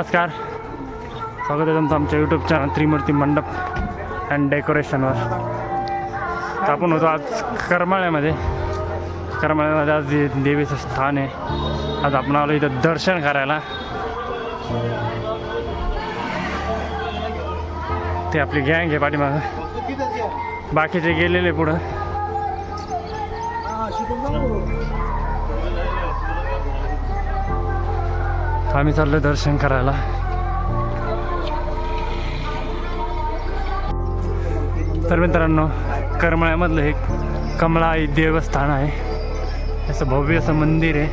नमस्कार, स्वागत आहे तुमचं आमच्या यूट्यूब चॅनल त्रिमूर्ती मंडप अँड डेकोरेशनवर. तर आपण होतो आज करमाळ्यामध्ये आज देवीचं स्थान आहे. आज आपण आलो इथं दर्शन करायला. ते आपली गँग आहे पाठीमागं, बाकीचे गेलेले पुढं. आम्ही चाललो दर्शन करायला. तर मित्रांनो, करमाळ्यामधलं एक कमळाई देवस्थान आहे. असं भव्य असं मंदिर आहे.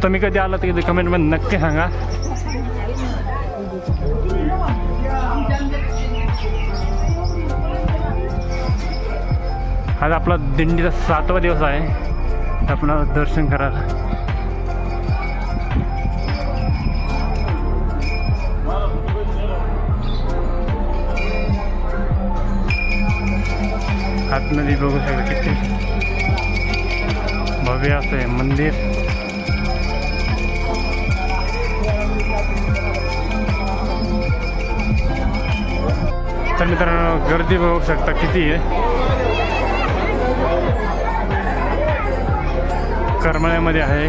तुम्ही कधी आलात की कमेंटमध्ये नक्की सांगा. आज आपला दिंडीचा 7वा दिवस आहे. आपलं दर्शन करायला आतमध्ये बघू शकता किती भव्य असं आहे मंदिर. तर मित्रांनो, गर्दी बघू शकता किती आहे. करमाळ्यामध्ये आहे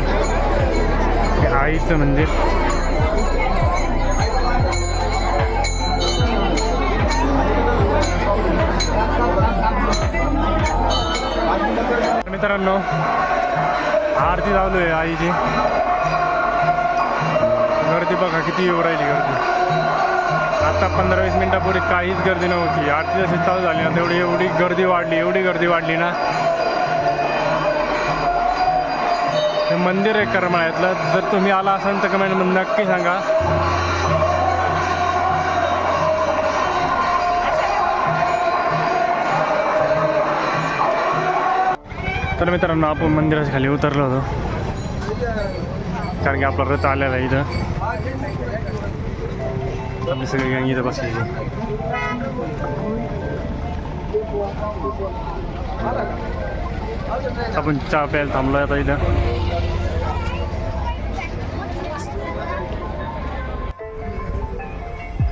हे आईचं मंदिर. मित्रांनो, आरती चालू आहे आईची. गर्दी बघा किती येऊ राहिली गर्दी. आता 15-20 मिनिटापूर्वी काहीच गर्दी नव्हती. आरती जशी चालू झाली ना तेवढी एवढी गर्दी वाढली ना. हे मंदिर आहे करमाळ्यातलं. जर तुम्ही आला असाल तर कमेंटमध्ये नक्की सांगा. तर मित्रांनो, आपण मंदिराच्या खाली उतरलो होतो कारण की आपला रथ आलेला आहे इथं. आपली सगळी गँग इथं बसलेली. आपण चहा प्यायला थांबलो आता इथं.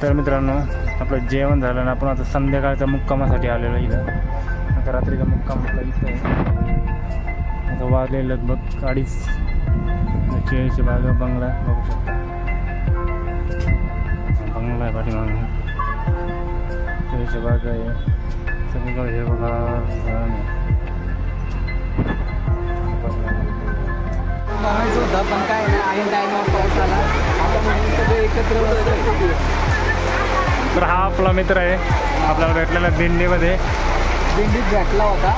तर मित्रांनो, आपलं जेवण झालं ना. आपण आता संध्याकाळच्या मुक्कामासाठी आलेलो इथं. आता रात्रीचा मुक्काम आपला इथं आहे. आता वाजलेलं बघ 2:30. केळीची बाग, बंगला बघू शकता. बंगला आहे पाठीमागं, केळीची बाग आहे. सगळीकडे हे बघा बघायचं होतं पण काय नाही, ऐन टाईमवर पाऊस आला. आता म्हणजे सगळे एकत्र बसले. तर हा आपला मित्र आहे, आपल्याला भेटलेला दिंडीमध्ये. दिंडीत भेटला होता.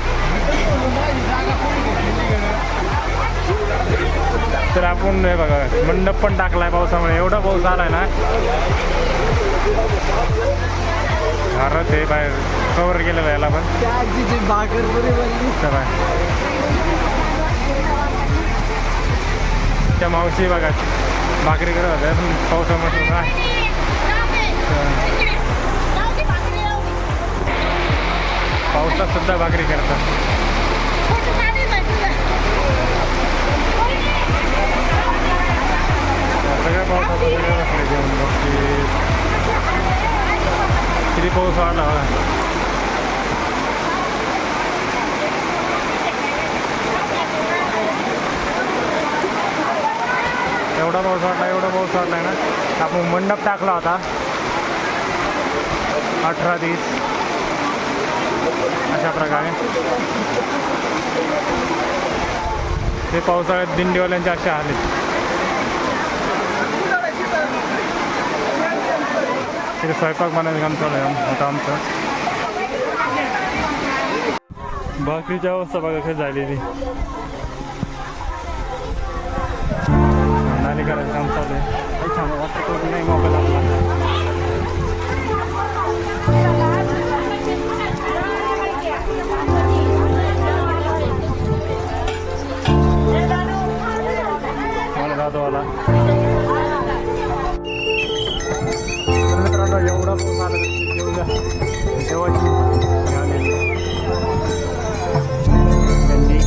तर आपण हे बघा मंडप पण टाकला आहे पावसामुळे. एवढा पाऊस आला आहे ना. घरात हे बाहेर कवर केलेलं आहे याला पण. त्या आजीची भाकर बरी बनली. त्या मावशी बघा भाकरी करत होत्या पण पावसामुळे काय पावसात सुद्धा भाकरी करतात. सगळ्या पावसात सगळ्या भाकरी जेवण बघते. किती पाऊस आला बघा. एवढा पाऊस वाटला ना. आपण मंडप टाकला होता 18-30 अशा प्रकारे. ते पावसाळ्यात दिंडीवाल्यांचे असे आले. तिथे स्वयंपाक बनायचं काम चालू होतं आमचं. भाकरीची अवस्था बघा कशी झालेली. नाली करायचं काम चालू आहे. छान वाटतं नाही मोबाईल आपला. मला दादोवाला मित्रांनो, एवढा पाऊस आला जेवायची त्यांनी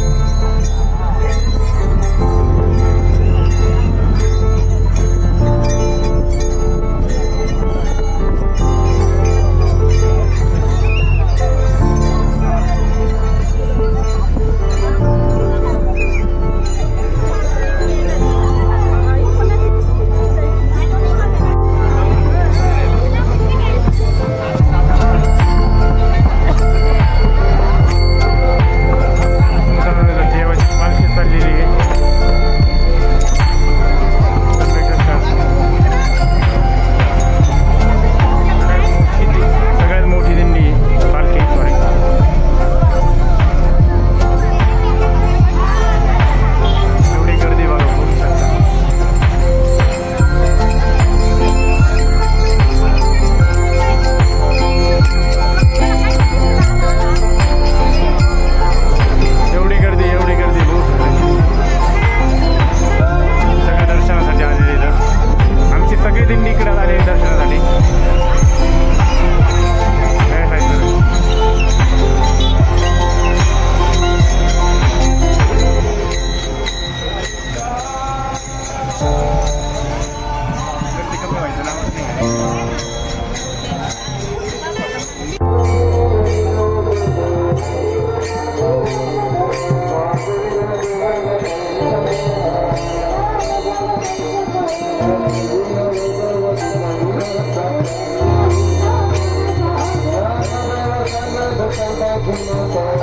Thank you.